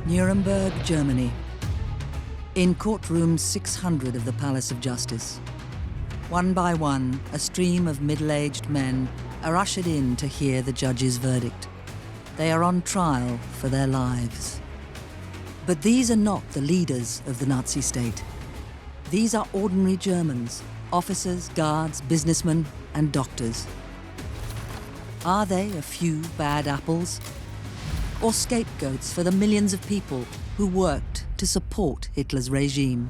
Nuremberg, Germany. In courtroom 600 of the Palace of Justice, one by one, a stream of middle-aged men are ushered in to hear the judge's verdict. They are on trial for their lives. But these are not the leaders of the Nazi state. These are ordinary Germans, officers, guards, businessmen, and doctors. Are they a few bad apples? Or scapegoats for the millions of people who worked to support Hitler's regime?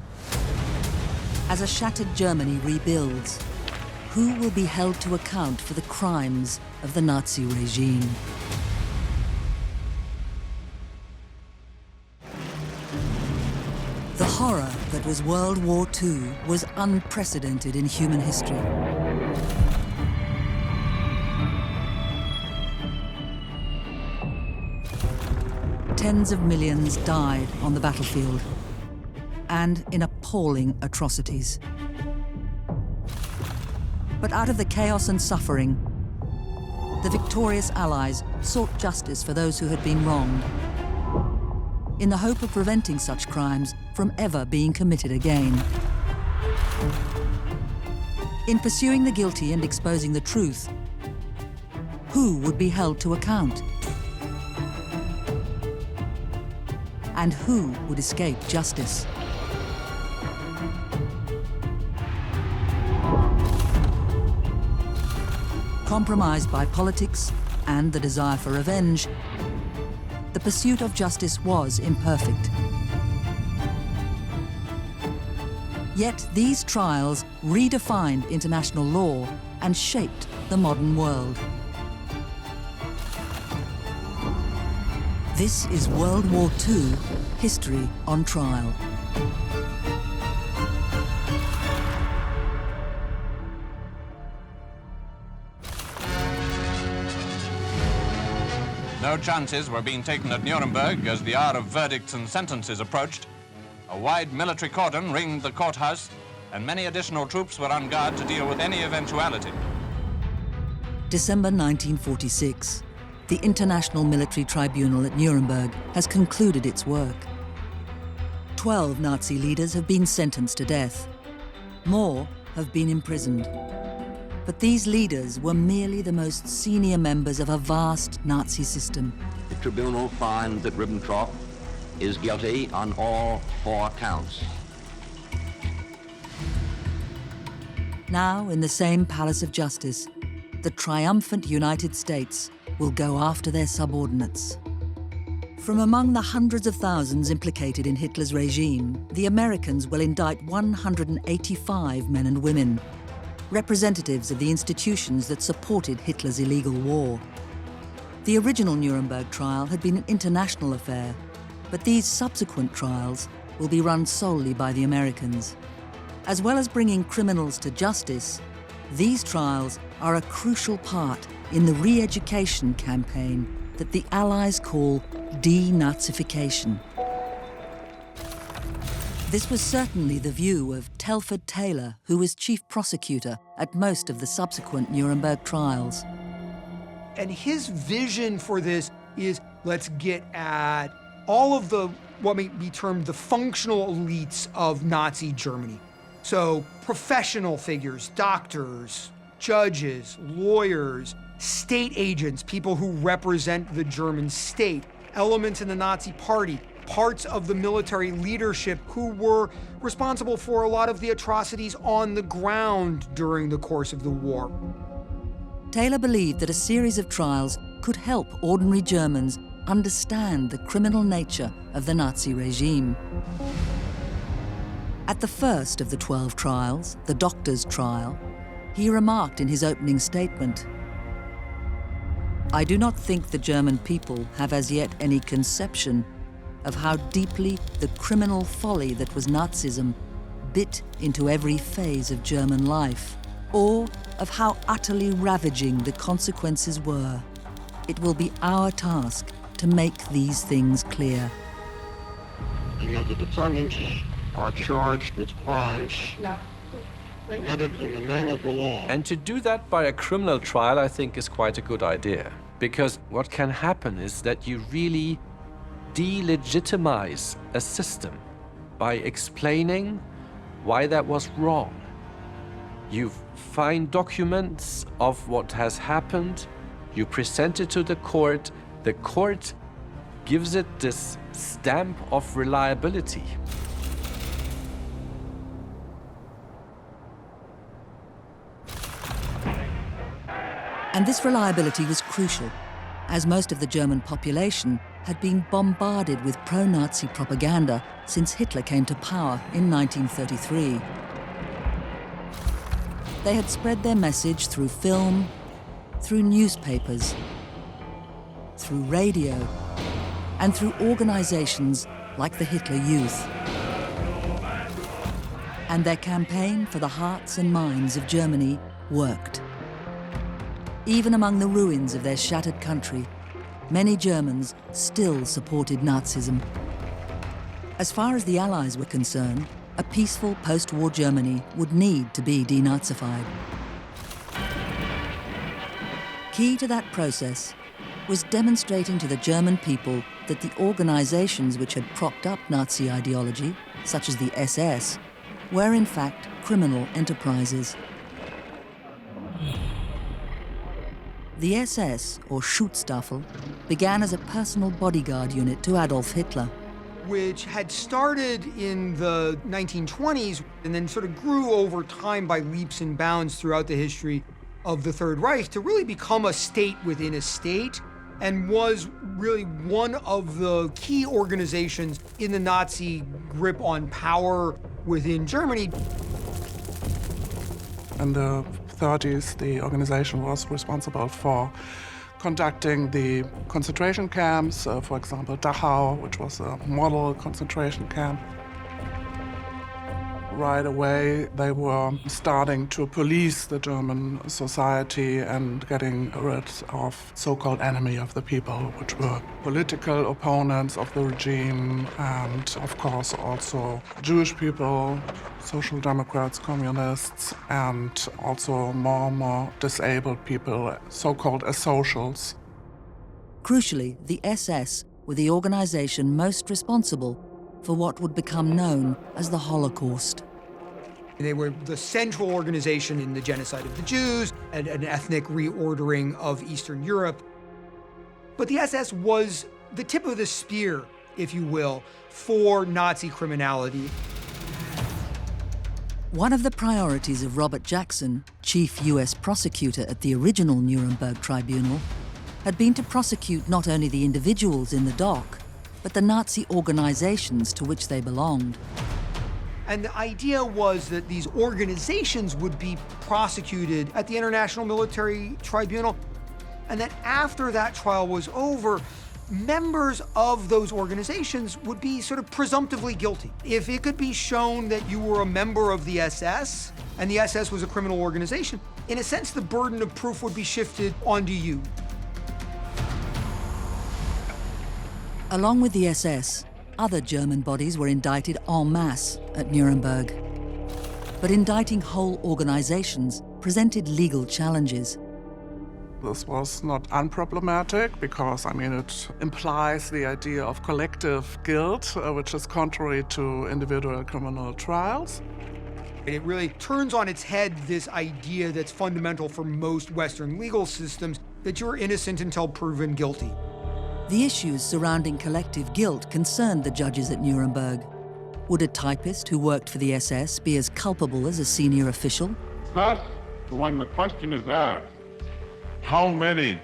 As a shattered Germany rebuilds, who will be held to account for the crimes of the Nazi regime? The horror that was World War II was unprecedented in human history. Tens of millions died on the battlefield, and in appalling atrocities. But out of the chaos and suffering, the victorious Allies sought justice for those who had been wronged, in the hope of preventing such crimes from ever being committed again. In pursuing the guilty and exposing the truth, who would be held to account? And who would escape justice? Compromised by politics and the desire for revenge, the pursuit of justice was imperfect. Yet these trials redefined international law and shaped the modern world. This is World War II History on Trial. No chances were being taken at Nuremberg as the hour of verdicts and sentences approached. A wide military cordon ringed the courthouse, and many additional troops were on guard to deal with any eventuality. December 1946. The International Military Tribunal at Nuremberg has concluded its work. 12 Nazi leaders have been sentenced to death. More have been imprisoned. But these leaders were merely the most senior members of a vast Nazi system. The tribunal finds that Ribbentrop is guilty on all 4 counts. Now, in the same Palace of Justice, the triumphant United States will go after their subordinates. From among the hundreds of thousands implicated in Hitler's regime, the Americans will indict 185 men and women, representatives of the institutions that supported Hitler's illegal war. The original Nuremberg trial had been an international affair, but these subsequent trials will be run solely by the Americans. As well as bringing criminals to justice, these trials are a crucial part in the re-education campaign that the Allies call de-Nazification. This was certainly the view of Telford Taylor, who was chief prosecutor at most of the subsequent Nuremberg trials. And his vision for this is, let's get at all of the, what may be termed the functional elites of Nazi Germany. So professional figures, doctors, judges, lawyers, state agents, people who represent the German state, elements in the Nazi party, parts of the military leadership who were responsible for a lot of the atrocities on the ground during the course of the war. Taylor believed that a series of trials could help ordinary Germans understand the criminal nature of the Nazi regime. At the first of the 12 trials, the doctor's trial, he remarked in his opening statement, "I do not think the German people have as yet any conception of how deeply the criminal folly that was Nazism bit into every phase of German life, or of how utterly ravaging the consequences were. It will be our task to make these things clear." The defendants are charged with crimes committed in the name of the law. And to do that by a criminal trial, I think, is quite a good idea. Because what can happen is that you really delegitimize a system by explaining why that was wrong. You find documents of what has happened, you present it to the court gives it this stamp of reliability. And this reliability was crucial, as most of the German population had been bombarded with pro-Nazi propaganda since Hitler came to power in 1933. They had spread their message through film, through newspapers, through radio, and through organizations like the Hitler Youth. And their campaign for the hearts and minds of Germany worked. Even among the ruins of their shattered country, many Germans still supported Nazism. As far as the Allies were concerned, a peaceful post-war Germany would need to be denazified. Key to that process was demonstrating to the German people that the organizations which had propped up Nazi ideology, such as the SS, were in fact criminal enterprises. The SS, or Schutzstaffel, began as a personal bodyguard unit to Adolf Hitler. Which had started in the 1920s and then sort of grew over time by leaps and bounds throughout the history of the Third Reich to really become a state within a state, and was really one of the key organizations in the Nazi grip on power within Germany. In the 30s, the organization was responsible for conducting the concentration camps, for example, Dachau, which was a model concentration camp. Right away, they were starting to police the German society and getting rid of so-called enemy of the people, which were political opponents of the regime, and of course also Jewish people, social democrats, communists, and also more and more disabled people, so-called asocials. Crucially, the SS were the organization most responsible for what would become known as the Holocaust. They were the central organization in the genocide of the Jews and an ethnic reordering of Eastern Europe. But the SS was the tip of the spear, if you will, for Nazi criminality. One of the priorities of Robert Jackson, chief US prosecutor at the original Nuremberg Tribunal, had been to prosecute not only the individuals in the dock, but the Nazi organizations to which they belonged. And the idea was that these organizations would be prosecuted at the International Military Tribunal, and that after that trial was over, members of those organizations would be sort of presumptively guilty. If it could be shown that you were a member of the SS, and the SS was a criminal organization, in a sense, the burden of proof would be shifted onto you. Along with the SS, other German bodies were indicted en masse at Nuremberg. But indicting whole organizations presented legal challenges. This was not unproblematic because, it implies the idea of collective guilt, which is contrary to individual criminal trials. It really turns on its head this idea that's fundamental for most Western legal systems, that you're innocent until proven guilty. The issues surrounding collective guilt concerned the judges at Nuremberg. Would a typist who worked for the SS be as culpable as a senior official? Thus, when the question is asked, how many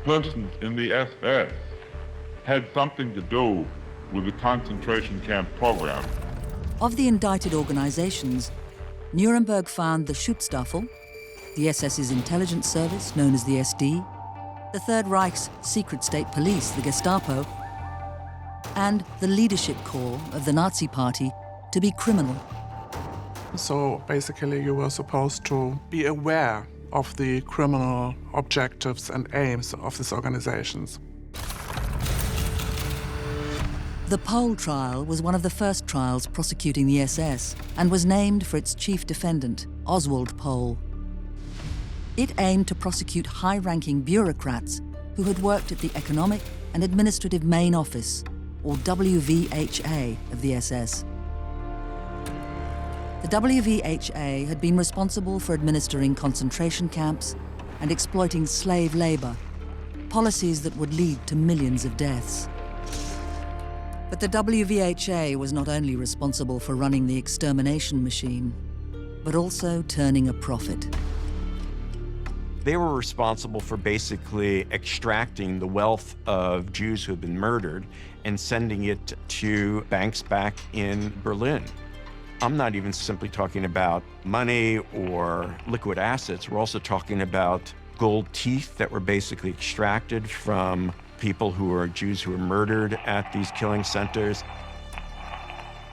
persons in the SS had something to do with the concentration camp program? Of the indicted organizations, Nuremberg found the Schutzstaffel, the SS's intelligence service, known as the SD, the Third Reich's secret state police, the Gestapo, and the leadership corps of the Nazi Party to be criminal. So basically you were supposed to be aware of the criminal objectives and aims of these organizations. The Pole trial was one of the first trials prosecuting the SS and was named for its chief defendant, Oswald Pole. It aimed to prosecute high-ranking bureaucrats who had worked at the Economic and Administrative Main Office, or WVHA, of the SS. The WVHA had been responsible for administering concentration camps and exploiting slave labor, policies that would lead to millions of deaths. But the WVHA was not only responsible for running the extermination machine, but also turning a profit. They were responsible for basically extracting the wealth of Jews who had been murdered and sending it to banks back in Berlin. I'm not even simply talking about money or liquid assets. We're also talking about gold teeth that were basically extracted from people who were Jews who were murdered at these killing centers.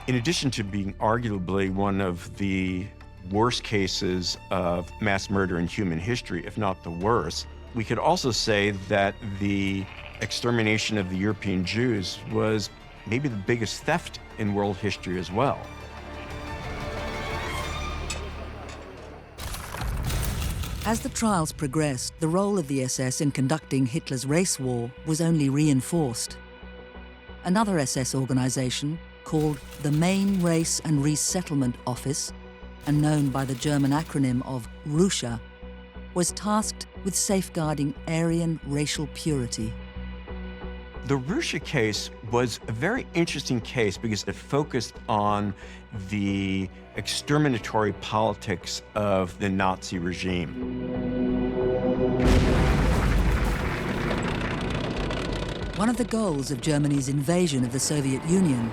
In addition to being arguably one of the worst cases of mass murder in human history, if not the worst, we could also say that the extermination of the European Jews was maybe the biggest theft in world history as well. As the trials progressed, the role of the SS in conducting Hitler's race war was only reinforced. Another SS organization, called the Main Race and Resettlement Office, and known by the German acronym of Russia, was tasked with safeguarding Aryan racial purity. The Russia case was a very interesting case because it focused on the exterminatory politics of the Nazi regime. One of the goals of Germany's invasion of the Soviet Union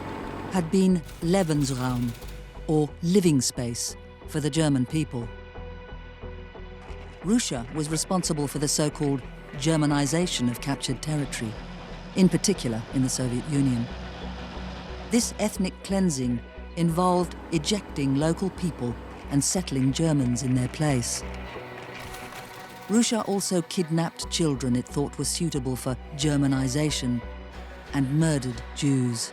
had been Lebensraum, or living space, for the German people. Russia was responsible for the so-called Germanization of captured territory, in particular in the Soviet Union. This ethnic cleansing involved ejecting local people and settling Germans in their place. Russia also kidnapped children it thought were suitable for Germanization and murdered Jews.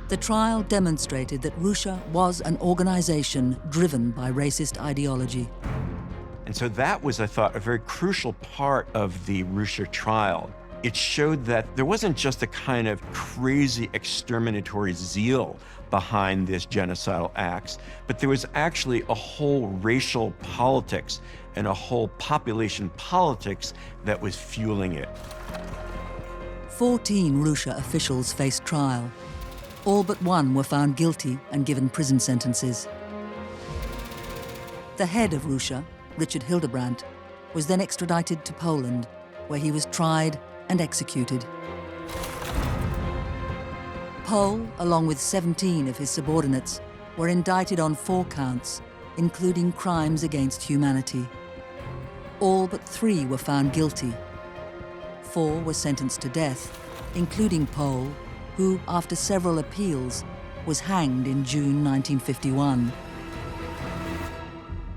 The trial demonstrated that Russia was an organization driven by racist ideology. And so that was, I thought, a very crucial part of the Russia trial. It showed that there wasn't just a kind of crazy exterminatory zeal behind this genocidal acts, but there was actually a whole racial politics and a whole population politics that was fueling it. 14 Russia officials faced trial. All but one were found guilty and given prison sentences. The head of Russia, Richard Hildebrandt, was then extradited to Poland, where he was tried and executed. Pohl, along with 17 of his subordinates, were indicted on 4 counts, including crimes against humanity. All but 3 were found guilty. 4 were sentenced to death, including Pohl, who, after several appeals, was hanged in June 1951.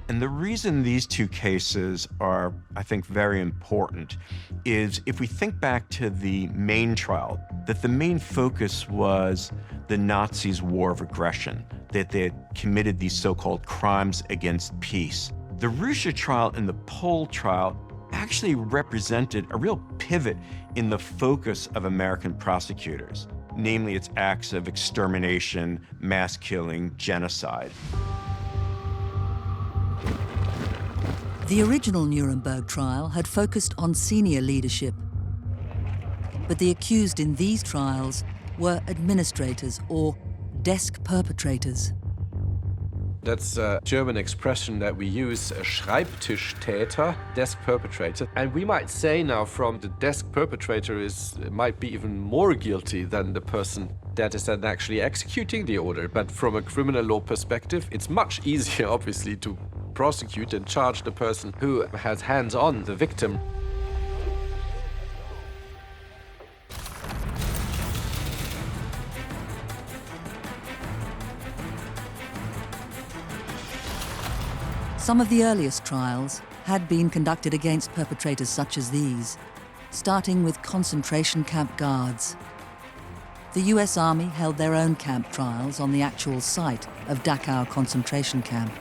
And the reason these two cases are, I think, very important is if we think back to the main trial, that the main focus was the Nazis' war of aggression, that they had committed these so-called crimes against peace. The Russia trial and the Pohl trial actually represented a real pivot in the focus of American prosecutors, namely its acts of extermination, mass killing, genocide. The original Nuremberg trial had focused on senior leadership, but the accused in these trials were administrators or desk perpetrators. That's a German expression that we use, a Schreibtischtäter, desk perpetrator. And we might say now from the desk perpetrator might be even more guilty than the person that is then actually executing the order. But from a criminal law perspective, it's much easier, obviously, to prosecute and charge the person who has hands on the victim. Some of the earliest trials had been conducted against perpetrators such as these, starting with concentration camp guards. The US Army held their own camp trials on the actual site of Dachau concentration camp.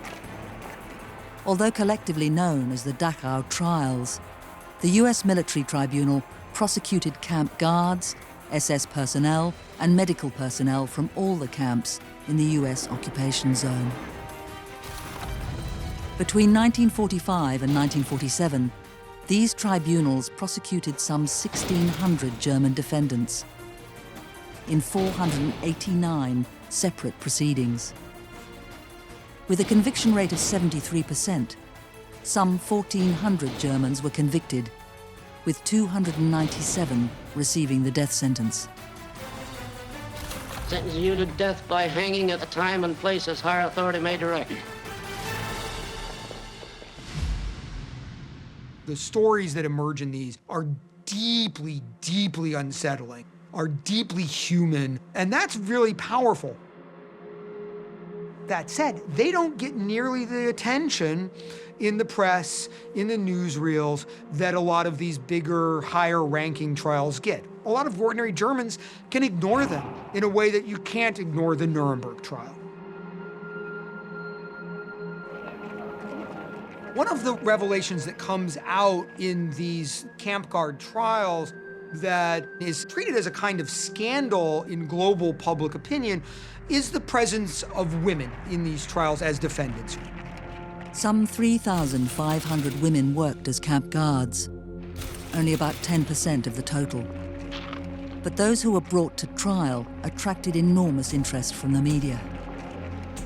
Although collectively known as the Dachau trials, the US military tribunal prosecuted camp guards SS personnel and medical personnel from all the camps in the US occupation zone. Between 1945 and 1947, these tribunals prosecuted some 1,600 German defendants in 489 separate proceedings. With a conviction rate of 73%, some 1,400 Germans were convicted, with 297 receiving the death sentence. Sentence you to death by hanging at the time and place as higher authority may direct. The stories that emerge in these are deeply, deeply unsettling, are deeply human, and that's really powerful. That said, they don't get nearly the attention in the press, in the newsreels, that a lot of these bigger, higher-ranking trials get. A lot of ordinary Germans can ignore them in a way that you can't ignore the Nuremberg trial. One of the revelations that comes out in these camp guard trials that is treated as a kind of scandal in global public opinion is the presence of women in these trials as defendants. Some 3,500 women worked as camp guards, only about 10% of the total. But those who were brought to trial attracted enormous interest from the media.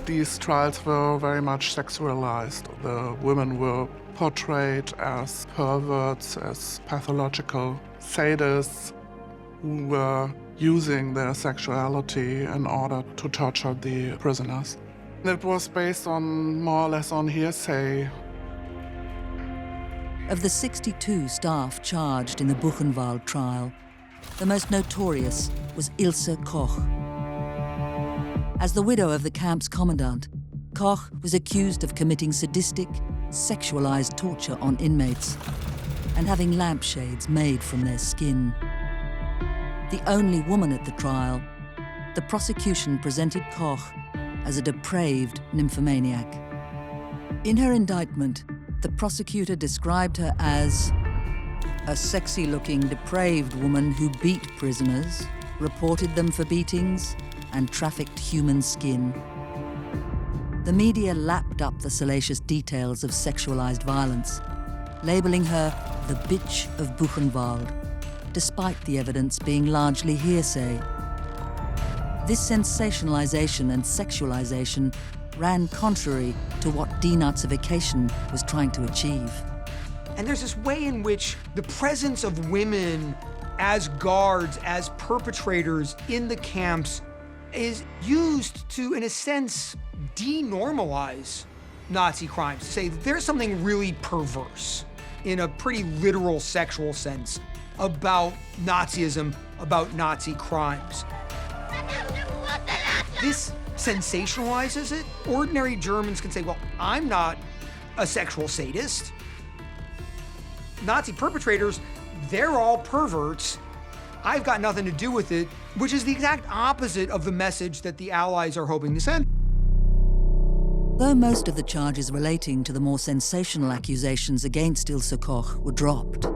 These trials were very much sexualized. The women were portrayed as perverts, as pathological sadists who were using their sexuality in order to torture the prisoners. It was based on more or less on hearsay. Of the 62 staff charged in the Buchenwald trial, the most notorious was Ilse Koch. As the widow of the camp's commandant, Koch was accused of committing sadistic, sexualized torture on inmates and having lampshades made from their skin. The only woman at the trial, the prosecution presented Koch as a depraved nymphomaniac. In her indictment, the prosecutor described her as a sexy-looking, depraved woman who beat prisoners, reported them for beatings, and trafficked human skin. The media lapped up the salacious details of sexualized violence, labeling her the bitch of Buchenwald, despite the evidence being largely hearsay. This sensationalization and sexualization ran contrary to what de-Nazification was trying to achieve. And there's this way in which the presence of women as guards, as perpetrators in the camps is used to, in a sense, denormalize Nazi crimes, to say that there's something really perverse, in a pretty literal sexual sense, about Nazism, about Nazi crimes. This sensationalizes it. Ordinary Germans can say, well, I'm not a sexual sadist. Nazi perpetrators, they're all perverts. I've got nothing to do with it, which is the exact opposite of the message that the Allies are hoping to send. Though most of the charges relating to the more sensational accusations against Ilse Koch were dropped,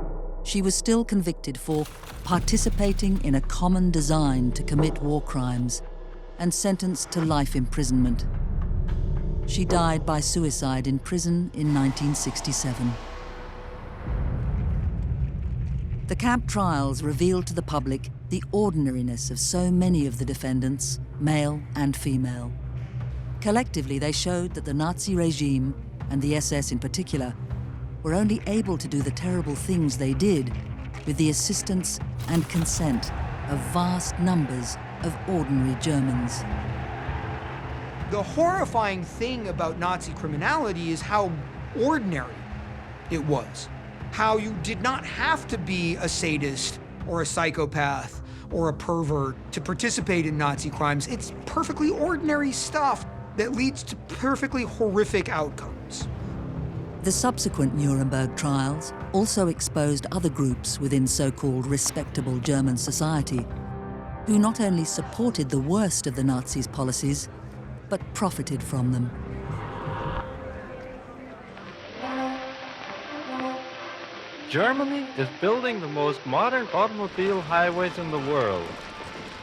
she was still convicted for participating in a common design to commit war crimes and sentenced to life imprisonment. She died by suicide in prison in 1967. The camp trials revealed to the public the ordinariness of so many of the defendants, male and female. Collectively, they showed that the Nazi regime, and the SS in particular, were only able to do the terrible things they did with the assistance and consent of vast numbers of ordinary Germans. The horrifying thing about Nazi criminality is how ordinary it was. How you did not have to be a sadist or a psychopath or a pervert to participate in Nazi crimes. It's perfectly ordinary stuff that leads to perfectly horrific outcomes. The subsequent Nuremberg trials also exposed other groups within so-called respectable German society who not only supported the worst of the Nazis' policies, but profited from them. Germany is building the most modern automobile highways in the world.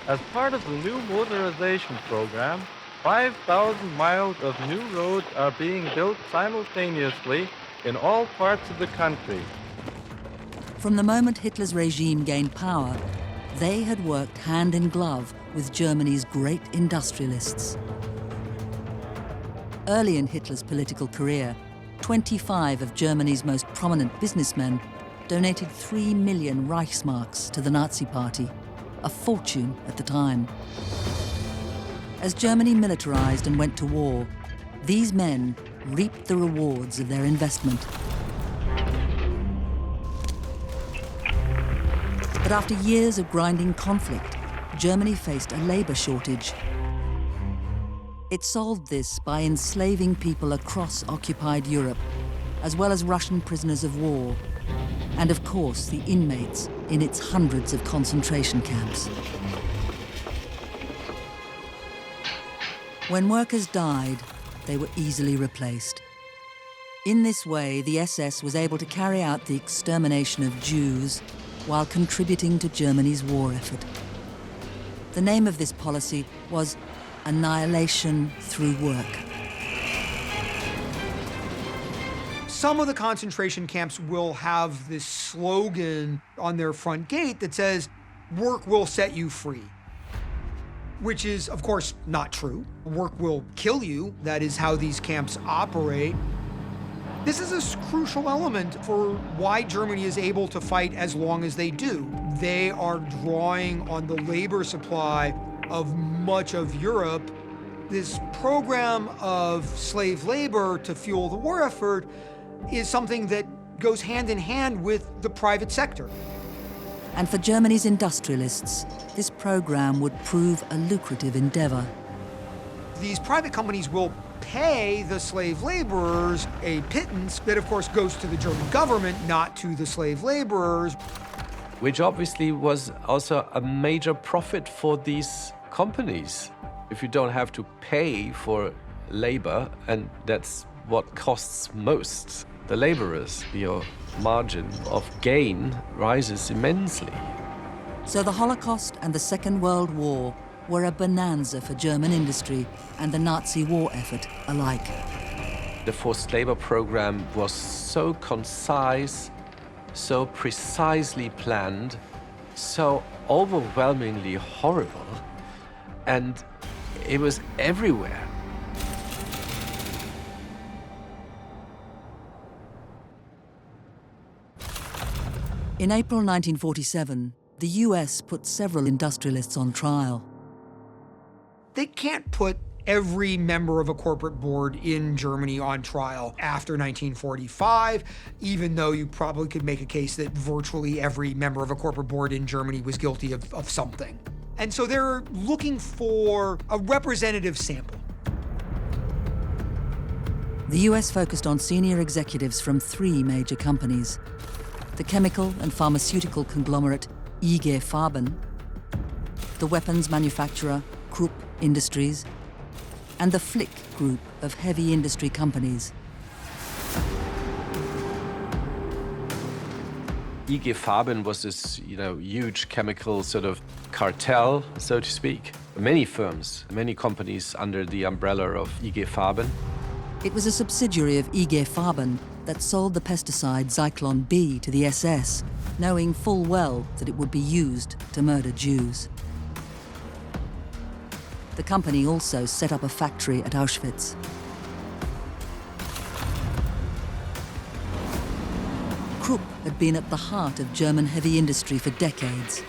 As part of the new motorization program, 5,000 miles of new roads are being built simultaneously in all parts of the country. From the moment Hitler's regime gained power, they had worked hand in glove with Germany's great industrialists. Early in Hitler's political career, 25 of Germany's most prominent businessmen donated 3 million Reichsmarks to the Nazi Party, a fortune at the time. As Germany militarized and went to war, these men reaped the rewards of their investment. But after years of grinding conflict, Germany faced a labor shortage. It solved this by enslaving people across occupied Europe, as well as Russian prisoners of war, and of course the inmates in its hundreds of concentration camps. When workers died, they were easily replaced. In this way, the SS was able to carry out the extermination of Jews while contributing to Germany's war effort. The name of this policy was annihilation through work. Some of the concentration camps will have this slogan on their front gate that says, "Work will set you free," which is, of course, not true. Work will kill you. That is how these camps operate. This is a crucial element for why Germany is able to fight as long as they do. They are drawing on the labor supply of much of Europe. This program of slave labor to fuel the war effort is something that goes hand in hand with the private sector. And for Germany's industrialists, this program would prove a lucrative endeavor. These private companies will pay the slave laborers a pittance that, of course, goes to the German government, not to the slave laborers. Which obviously was also a major profit for these companies. If you don't have to pay for labor, and that's what costs most, the laborers, your margin of gain rises immensely. So the Holocaust and the Second World War were a bonanza for German industry and the Nazi war effort alike. The forced labor program was so concise, so precisely planned, so overwhelmingly horrible, and it was everywhere. In April 1947, the US put several industrialists on trial. They can't put every member of a corporate board in Germany on trial after 1945, even though you probably could make a case that virtually every member of a corporate board in Germany was guilty of something. And so they're looking for a representative sample. The US focused on senior executives from 3 major companies: the chemical and pharmaceutical conglomerate IG Farben, the weapons manufacturer Krupp Industries, and the Flick group of heavy industry companies. IG Farben was this, huge chemical sort of cartel, so to speak. Many firms, many companies under the umbrella of IG Farben. It was a subsidiary of IG Farben that sold the pesticide Zyklon B to the SS, knowing full well that it would be used to murder Jews. The company also set up a factory at Auschwitz. Krupp had been at the heart of German heavy industry for decades.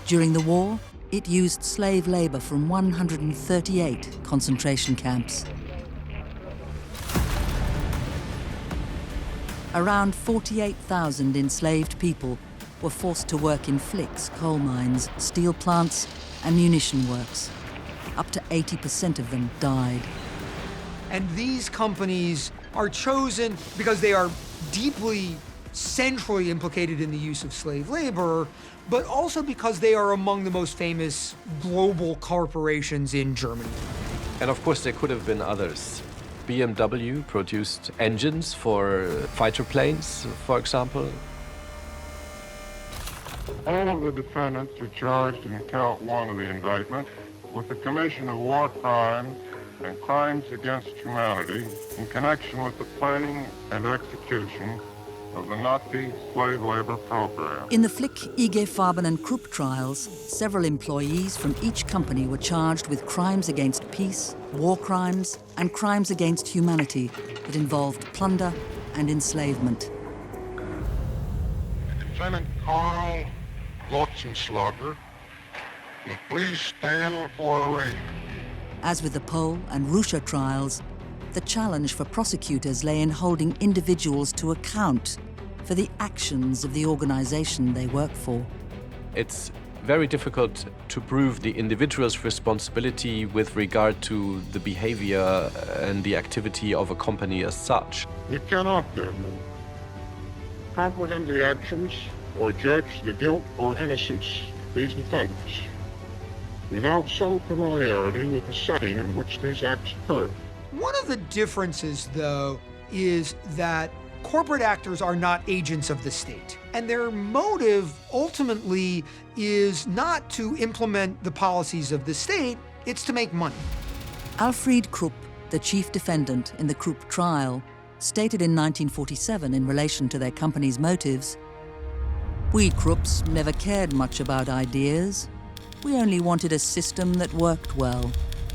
During the war, it used slave labor from 138 concentration camps. Around 48,000 enslaved people were forced to work in Flick's coal mines, steel plants, and munition works. Up to 80% of them died. And these companies are chosen because they are deeply, centrally implicated in the use of slave labor, but also because they are among the most famous global corporations in Germany. And of course, there could have been others. BMW produced engines for fighter planes, for example. All of the defendants are charged in count 1 of the indictment with the commission of war crimes and crimes against humanity in connection with the planning and execution of the Nazi slave labor program. In the Flick, IG Farben and Krupp trials, several employees from each company were charged with crimes against peace, war crimes, and crimes against humanity that involved plunder and enslavement. Defendant Karl Lotzenschlager, please stand for arraignment. As with the Pole and Russia trials, the challenge for prosecutors lay in holding individuals to account for the actions of the organization they work for. It's very difficult to prove the individual's responsibility with regard to the behavior and the activity of a company as such. You cannot, then, comprehend the actions or judge the guilt or innocence of these defendants without some familiarity with the setting in which these acts occurred. One of the differences, though, is that corporate actors are not agents of the state, and their motive ultimately is not to implement the policies of the state, it's to make money. Alfred Krupp, the chief defendant in the Krupp trial, stated in 1947 in relation to their company's motives, "We Krupps never cared much about ideas. We only wanted a system that worked well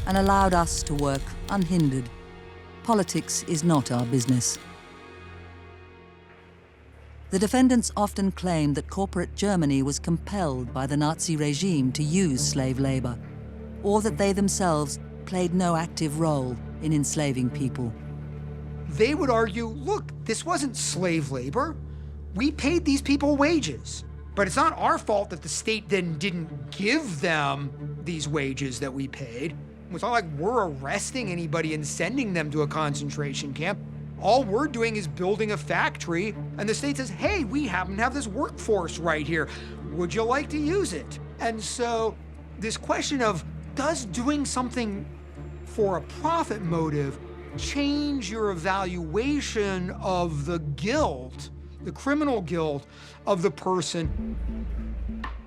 and allowed us to work unhindered. Politics is not our business." The defendants often claimed that corporate Germany was compelled by the Nazi regime to use slave labor, or that they themselves played no active role in enslaving people. They would argue, look, this wasn't slave labor. We paid these people wages. But it's not our fault that the state then didn't give them these wages that we paid. It's not like we're arresting anybody and sending them to a concentration camp. All we're doing is building a factory, and the state says, hey, we happen to have this workforce right here. Would you like to use it? And so this question of, does doing something for a profit motive change your evaluation of the guilt, the criminal guilt of the person?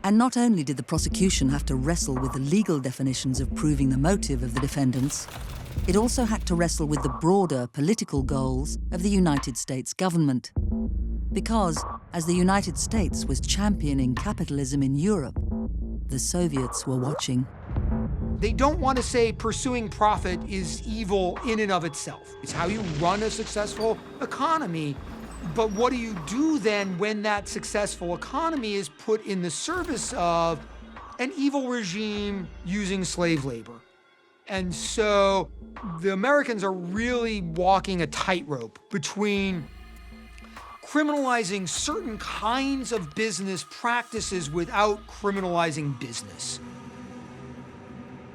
And not only did the prosecution have to wrestle with the legal definitions of proving the motive of the defendants, it also had to wrestle with the broader political goals of the United States government. Because, as the United States was championing capitalism in Europe, the Soviets were watching. They don't want to say pursuing profit is evil in and of itself. It's how you run a successful economy. But what do you do then when that successful economy is put in the service of an evil regime using slave labor? And so the Americans are really walking a tightrope between criminalizing certain kinds of business practices without criminalizing business.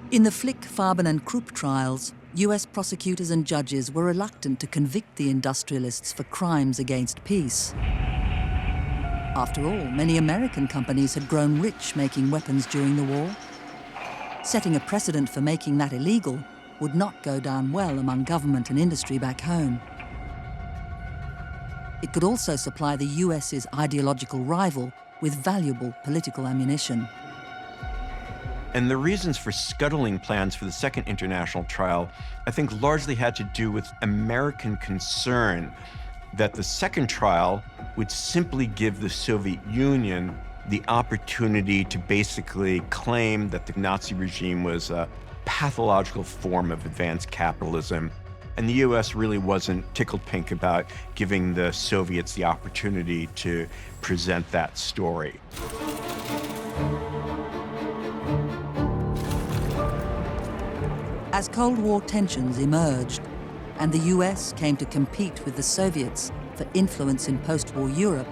In the Flick, Farben and Krupp trials, US prosecutors and judges were reluctant to convict the industrialists for crimes against peace. After all, many American companies had grown rich making weapons during the war. Setting a precedent for making that illegal would not go down well among government and industry back home. It could also supply the US's ideological rival with valuable political ammunition. And the reasons for scuttling plans for the second international trial, I think, largely had to do with American concern that the second trial would simply give the Soviet Union the opportunity to basically claim that the Nazi regime was a pathological form of advanced capitalism. And the US really wasn't tickled pink about giving the Soviets the opportunity to present that story. As Cold War tensions emerged and the US came to compete with the Soviets for influence in post-war Europe,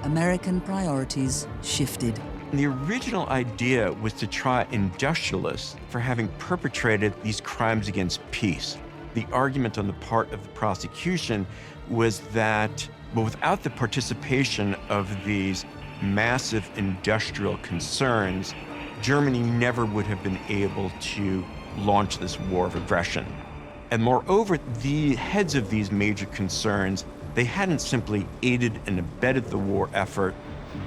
American priorities shifted. The original idea was to try industrialists for having perpetrated these crimes against peace. The argument on the part of the prosecution was that, well, without the participation of these massive industrial concerns, Germany never would have been able to launch this war of aggression. And moreover, the heads of these major concerns, they hadn't simply aided and abetted the war effort,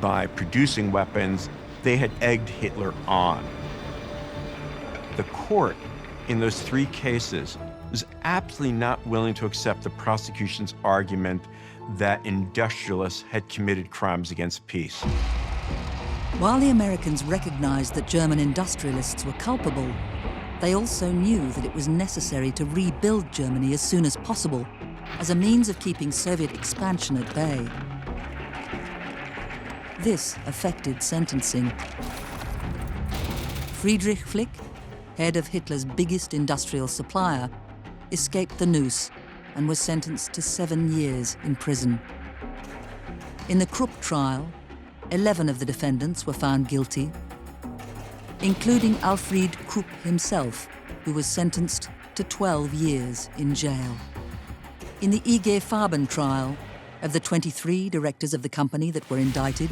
by producing weapons, they had egged Hitler on. The court, in those 3 cases, was absolutely not willing to accept the prosecution's argument that industrialists had committed crimes against peace. While the Americans recognized that German industrialists were culpable, they also knew that it was necessary to rebuild Germany as soon as possible as a means of keeping Soviet expansion at bay. This affected sentencing. Friedrich Flick, head of Hitler's biggest industrial supplier, escaped the noose and was sentenced to 7 years in prison. In the Krupp trial, 11 of the defendants were found guilty, including Alfred Krupp himself, who was sentenced to 12 years in jail. In the IG Farben trial, of the 23 directors of the company that were indicted,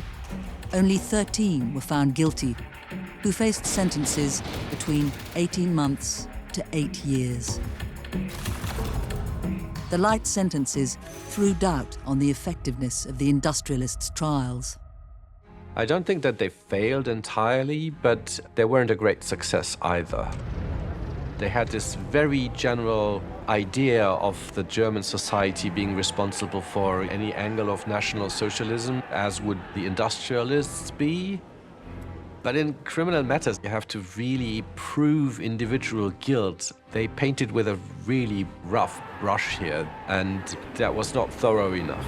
only 13 were found guilty, who faced sentences between 18 months to 8 years. The light sentences threw doubt on the effectiveness of the industrialists' trials. I don't think that they failed entirely, but they weren't a great success either. They had this very general idea of the German society being responsible for any angle of National Socialism, as would the industrialists be. But in criminal matters, you have to really prove individual guilt. They painted with a really rough brush here, and that was not thorough enough.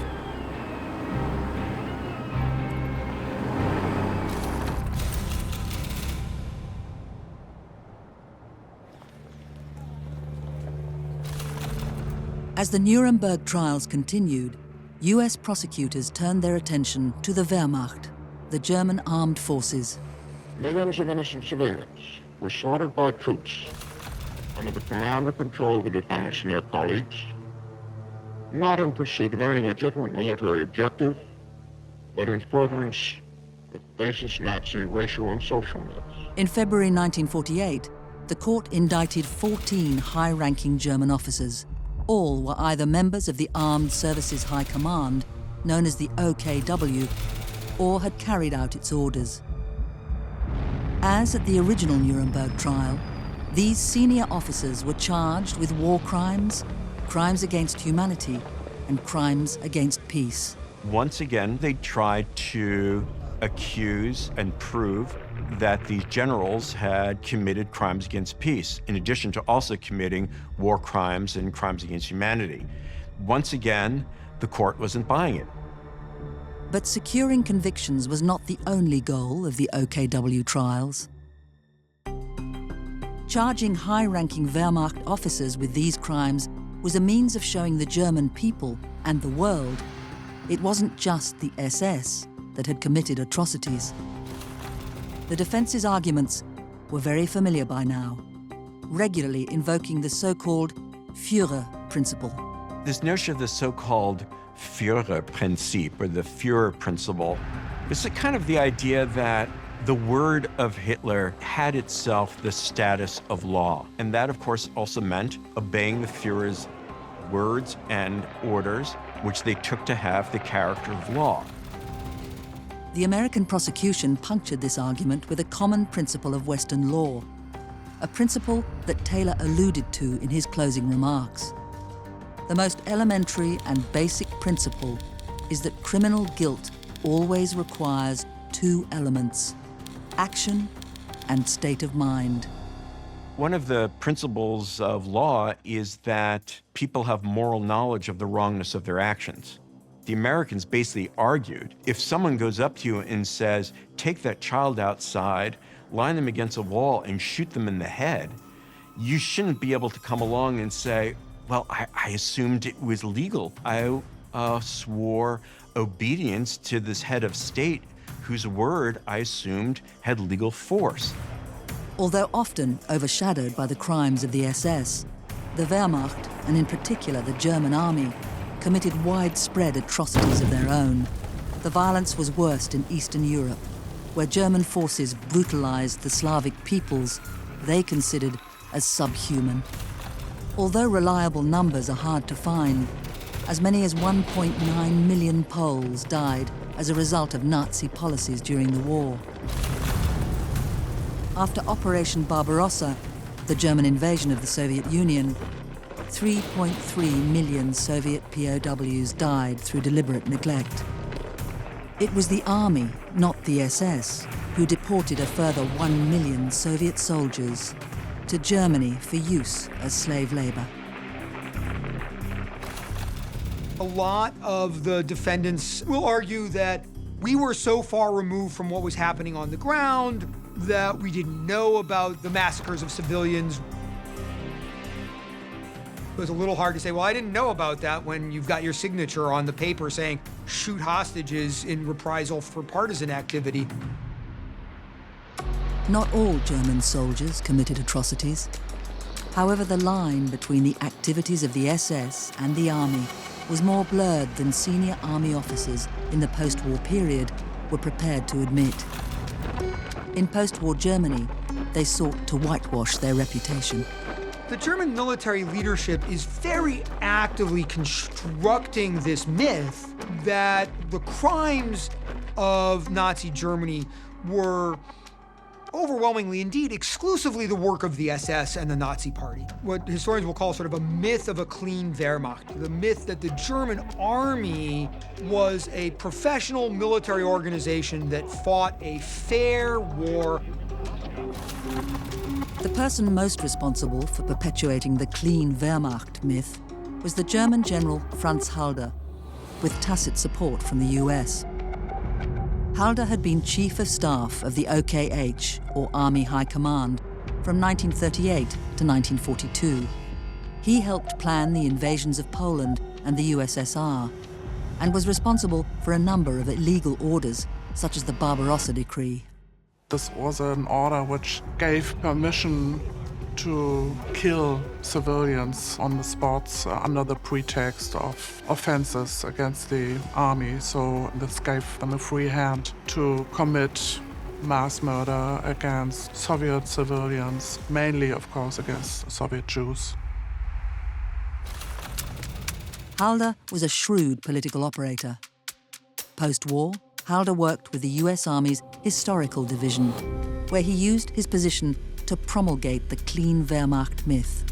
As the Nuremberg trials continued, US prosecutors turned their attention to the Wehrmacht, the German armed forces. Millions of innocent civilians were slaughtered by troops under the command and control of the lieutenants and their colleagues, not in pursuit of any legitimate military objective, but in furtherance of basest Nazi racial and social myths. In February 1948, the court indicted 14 high-ranking German officers. All were either members of the Armed Services High Command, known as the OKW, or had carried out its orders. As at the original Nuremberg trial, these senior officers were charged with war crimes, crimes against humanity, and crimes against peace. Once again, they tried to accuse and prove that these generals had committed crimes against peace, in addition to also committing war crimes and crimes against humanity. Once again, the court wasn't buying it. But securing convictions was not the only goal of the OKW trials. Charging high-ranking Wehrmacht officers with these crimes was a means of showing the German people and the world it wasn't just the SS that had committed atrocities. The defense's arguments were very familiar by now, regularly invoking the so-called Führer principle. This notion of the so-called Führerprinzip, or the Führer principle, is kind of the idea that the word of Hitler had itself the status of law. And that, of course, also meant obeying the Führer's words and orders, which they took to have the character of law. The American prosecution punctured this argument with a common principle of Western law, a principle that Taylor alluded to in his closing remarks. The most elementary and basic principle is that criminal guilt always requires 2 elements: action and state of mind. One of the principles of law is that people have moral knowledge of the wrongness of their actions. The Americans basically argued, if someone goes up to you and says, take that child outside, line them against a wall and shoot them in the head, you shouldn't be able to come along and say, well, I assumed it was legal. I swore obedience to this head of state whose word I assumed had legal force. Although often overshadowed by the crimes of the SS, the Wehrmacht, and in particular the German army, committed widespread atrocities of their own. The violence was worst in Eastern Europe, where German forces brutalized the Slavic peoples they considered as subhuman. Although reliable numbers are hard to find, as many as 1.9 million Poles died as a result of Nazi policies during the war. After Operation Barbarossa, the German invasion of the Soviet Union, 3.3 million Soviet POWs died through deliberate neglect. It was the army, not the SS, who deported a further 1 million Soviet soldiers to Germany for use as slave labor. A lot of the defendants will argue that we were so far removed from what was happening on the ground that we didn't know about the massacres of civilians. It was a little hard to say, well, I didn't know about that when you've got your signature on the paper saying, shoot hostages in reprisal for partisan activity. Not all German soldiers committed atrocities. However, the line between the activities of the SS and the army was more blurred than senior army officers in the post-war period were prepared to admit. In post-war Germany, they sought to whitewash their reputation. The German military leadership is very actively constructing this myth that the crimes of Nazi Germany were overwhelmingly, indeed, exclusively the work of the SS and the Nazi Party. What historians will call sort of a myth of a clean Wehrmacht, the myth that the German army was a professional military organization that fought a fair war. The person most responsible for perpetuating the clean Wehrmacht myth was the German general Franz Halder, with tacit support from the US. Halder had been Chief of Staff of the OKH, or Army High Command, from 1938 to 1942. He helped plan the invasions of Poland and the USSR, and was responsible for a number of illegal orders, such as the Barbarossa Decree. This was an order which gave permission to kill civilians on the spots under the pretext of offenses against the army. So this gave them a free hand to commit mass murder against Soviet civilians, mainly, of course, against Soviet Jews. Halder was a shrewd political operator. Post-war, Halder worked with the US Army's Historical Division, where he used his position to promulgate the clean Wehrmacht myth.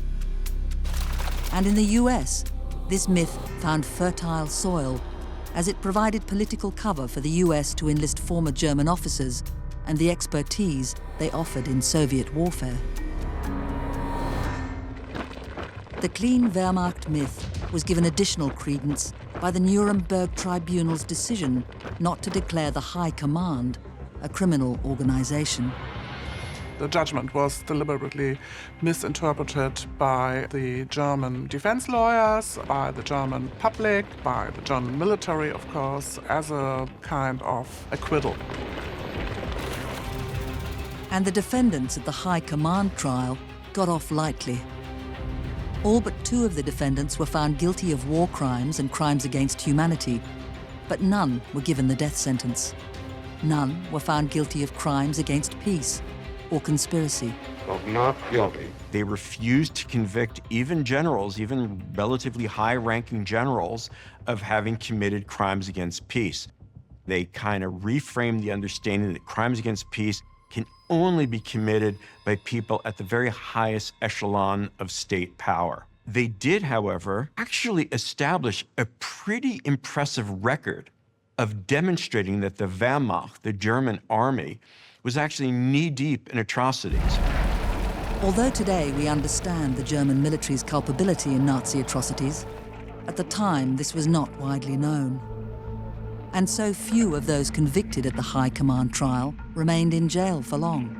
And in the US, this myth found fertile soil as it provided political cover for the US to enlist former German officers and the expertise they offered in Soviet warfare. The clean Wehrmacht myth was given additional credence by the Nuremberg Tribunal's decision not to declare the High Command a criminal organization. The judgment was deliberately misinterpreted by the German defense lawyers, by the German public, by the German military, of course, as a kind of acquittal. And the defendants at the High Command trial got off lightly. All but 2 of the defendants were found guilty of war crimes and crimes against humanity, but none were given the death sentence. None were found guilty of crimes against peace or conspiracy. Not guilty. They refused to convict even generals, even relatively high-ranking generals, of having committed crimes against peace. They kind of reframed the understanding that crimes against peace can only be committed by people at the very highest echelon of state power. They did, however, actually establish a pretty impressive record of demonstrating that the Wehrmacht, the German army, was actually knee-deep in atrocities. Although today we understand the German military's culpability in Nazi atrocities, at the time this was not widely known. And so few of those convicted at the High Command trial remained in jail for long.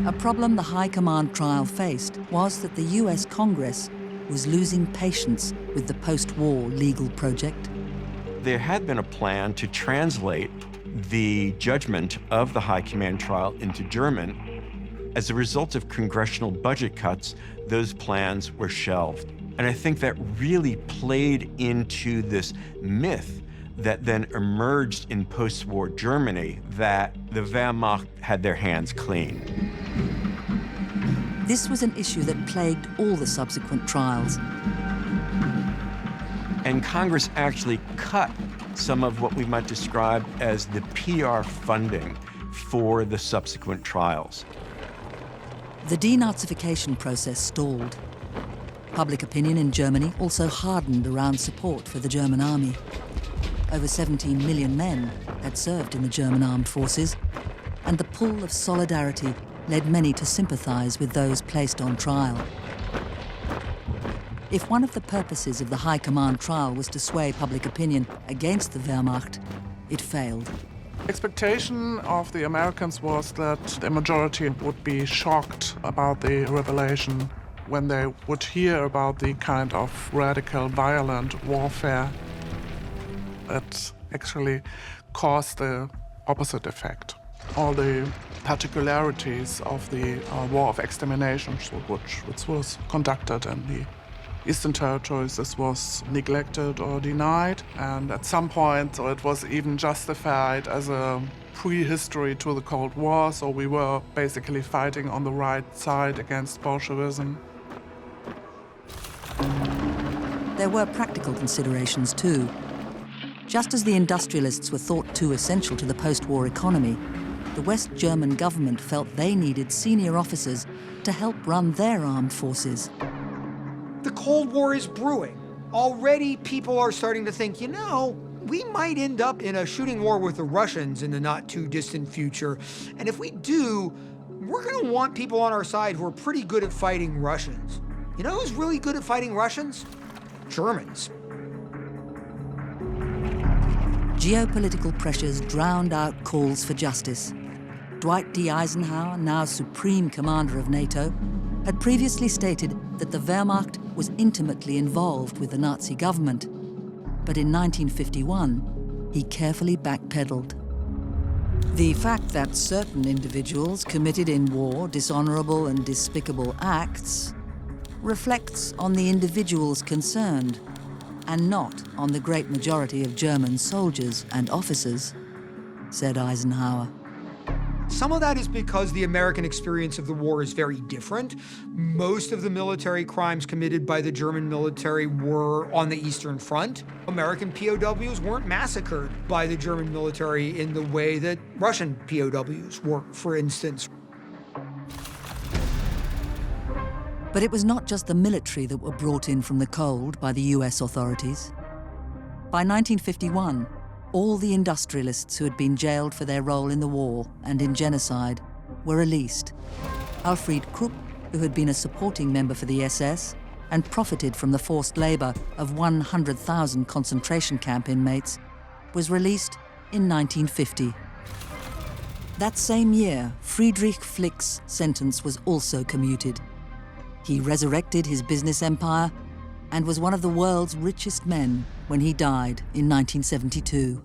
A problem the High Command trial faced was that the US Congress was losing patience with the post-war legal project. There had been a plan to translate the judgment of the High Command trial into German. As a result of congressional budget cuts, those plans were shelved. And I think that really played into this myth that then emerged in post-war Germany that the Wehrmacht had their hands clean. This was an issue that plagued all the subsequent trials. And Congress actually cut some of what we might describe as the PR funding for the subsequent trials. The de-Nazification process stalled. Public opinion in Germany also hardened around support for the German army. Over 17 million men had served in the German armed forces, and the pull of solidarity led many to sympathize with those placed on trial. If one of the purposes of the High Command trial was to sway public opinion against the Wehrmacht, it failed. Expectation of the Americans was that the majority would be shocked about the revelation when they would hear about the kind of radical, violent warfare that actually caused the opposite effect. All the particularities of the war of extermination, which was conducted in the Eastern Territories, this was neglected or denied, and at some point it was even justified as a prehistory to the Cold War, so we were basically fighting on the right side against Bolshevism. There were practical considerations too. Just as the industrialists were thought too essential to the post-war economy, the West German government felt they needed senior officers to help run their armed forces. The Cold War is brewing. Already people are starting to think, you know, we might end up in a shooting war with the Russians in the not too distant future. And if we do, we're gonna want people on our side who are pretty good at fighting Russians. You know who's really good at fighting Russians? Germans. Geopolitical pressures drowned out calls for justice. Dwight D. Eisenhower, now Supreme Commander of NATO, had previously stated that the Wehrmacht was intimately involved with the Nazi government. But in 1951, he carefully backpedaled. The fact that certain individuals committed in war dishonorable and despicable acts reflects on the individuals concerned, and not on the great majority of German soldiers and officers, said Eisenhower. Some of that is because the American experience of the war is very different. Most of the military crimes committed by the German military were on the Eastern Front. American POWs weren't massacred by the German military in the way that Russian POWs were, for instance. But it was not just the military that were brought in from the cold by the US authorities. By 1951, all the industrialists who had been jailed for their role in the war and in genocide were released. Alfred Krupp, who had been a supporting member for the SS and profited from the forced labor of 100,000 concentration camp inmates, was released in 1950. That same year, Friedrich Flick's sentence was also commuted. He resurrected his business empire and was one of the world's richest men when he died in 1972.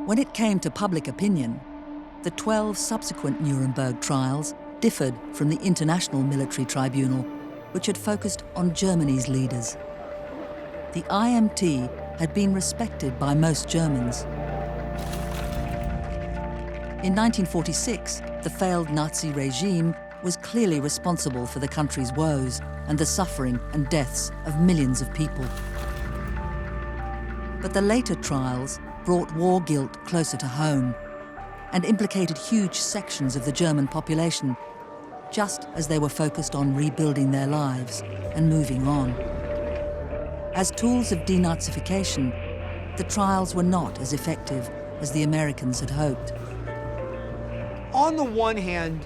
When it came to public opinion, the 12 subsequent Nuremberg trials differed from the International Military Tribunal, which had focused on Germany's leaders. The IMT had been respected by most Germans. In 1946, the failed Nazi regime was clearly responsible for the country's woes and the suffering and deaths of millions of people. But the later trials brought war guilt closer to home and implicated huge sections of the German population, just as they were focused on rebuilding their lives and moving on. As tools of de-Nazification, the trials were not as effective as the Americans had hoped. On the one hand,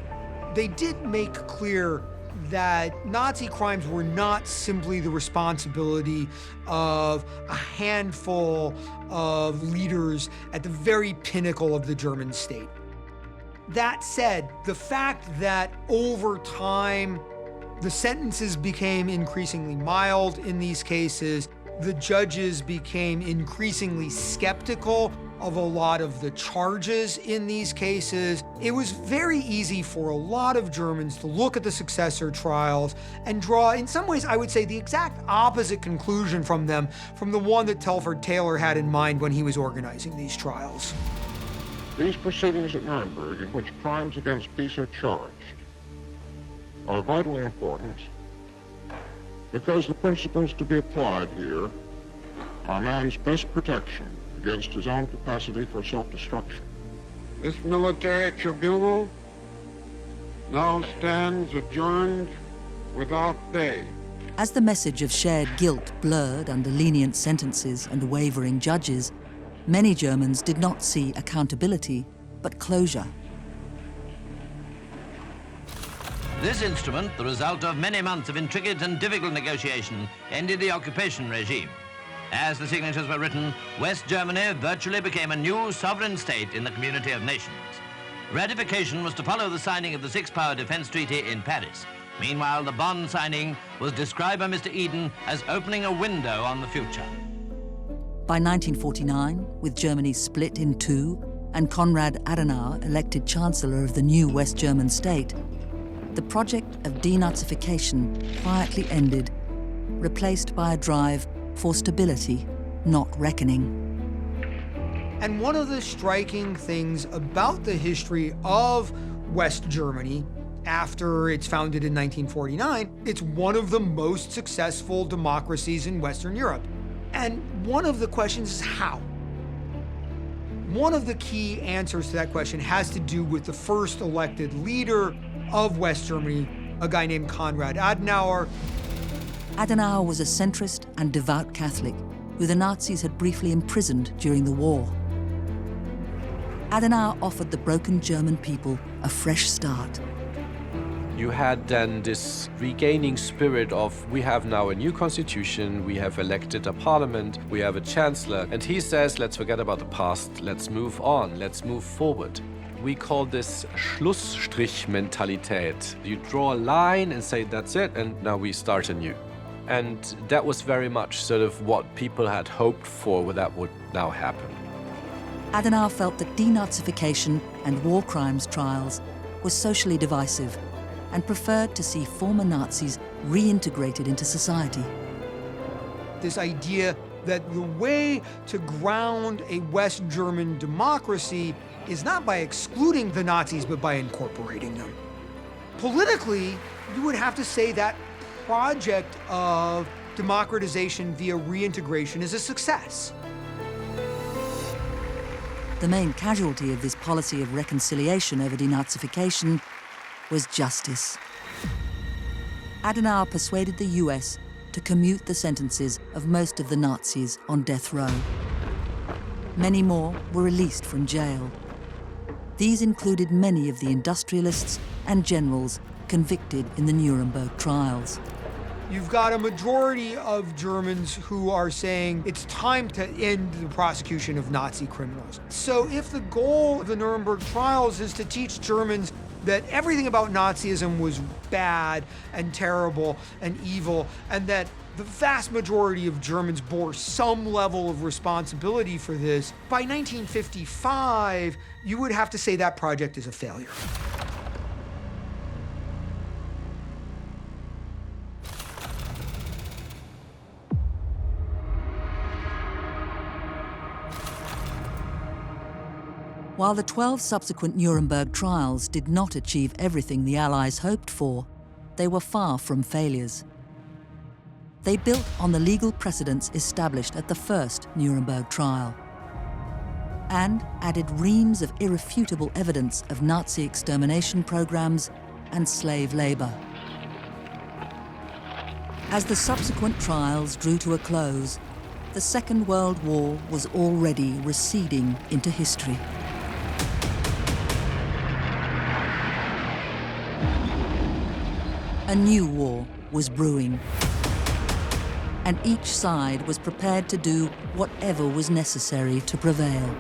they did make clear that Nazi crimes were not simply the responsibility of a handful of leaders at the very pinnacle of the German state. That said, the fact that over time, the sentences became increasingly mild in these cases, the judges became increasingly skeptical of a lot of the charges in these cases. It was very easy for a lot of Germans to look at the successor trials and draw, in some ways, I would say, the exact opposite conclusion from them, from the one that Telford Taylor had in mind when he was organizing these trials. These proceedings at Nuremberg, in which crimes against peace are charged, are of vital importance because the principles to be applied here are man's best protection against his own capacity for self-destruction. This military tribunal now stands adjourned without day. As the message of shared guilt blurred under lenient sentences and wavering judges, many Germans did not see accountability, but closure. This instrument, the result of many months of intricate and difficult negotiation, ended the occupation regime. As the signatures were written, West Germany virtually became a new sovereign state in the community of nations. Ratification was to follow the signing of the Six-Power Defense Treaty in Paris. Meanwhile, the Bonn signing was described by Mr. Eden as opening a window on the future. By 1949, with Germany split in two and Konrad Adenauer elected Chancellor of the new West German state, the project of de-Nazification quietly ended, replaced by a drive for stability, not reckoning. And one of the striking things about the history of West Germany after it's founded in 1949, it's one of the most successful democracies in Western Europe. And one of the questions is how? One of the key answers to that question has to do with the first elected leader of West Germany, a guy named Konrad Adenauer. Adenauer was a centrist and devout Catholic who the Nazis had briefly imprisoned during the war. Adenauer offered the broken German people a fresh start. You had then this regaining spirit of, we have now a new constitution, we have elected a parliament, we have a chancellor, and he says, let's forget about the past, let's move on, let's move forward. We call this Schlussstrich-Mentalität. You draw a line and say, that's it, and now we start anew. And that was very much sort of what people had hoped for that would now happen. Adenauer felt that de-Nazification and war crimes trials were socially divisive and preferred to see former Nazis reintegrated into society. This idea that the way to ground a West German democracy is not by excluding the Nazis, but by incorporating them. Politically, you would have to say that project of democratization via reintegration is a success. The main casualty of this policy of reconciliation over denazification was justice. Adenauer persuaded the US to commute the sentences of most of the Nazis on death row. Many more were released from jail. These included many of the industrialists and generals convicted in the Nuremberg trials. You've got a majority of Germans who are saying it's time to end the prosecution of Nazi criminals. So if the goal of the Nuremberg trials is to teach Germans that everything about Nazism was bad and terrible and evil, and that the vast majority of Germans bore some level of responsibility for this, by 1955, you would have to say that project is a failure. While the 12 subsequent Nuremberg trials did not achieve everything the Allies hoped for, they were far from failures. They built on the legal precedents established at the first Nuremberg trial and added reams of irrefutable evidence of Nazi extermination programs and slave labor. As the subsequent trials drew to a close, the Second World War was already receding into history. A new war was brewing, and each side was prepared to do whatever was necessary to prevail.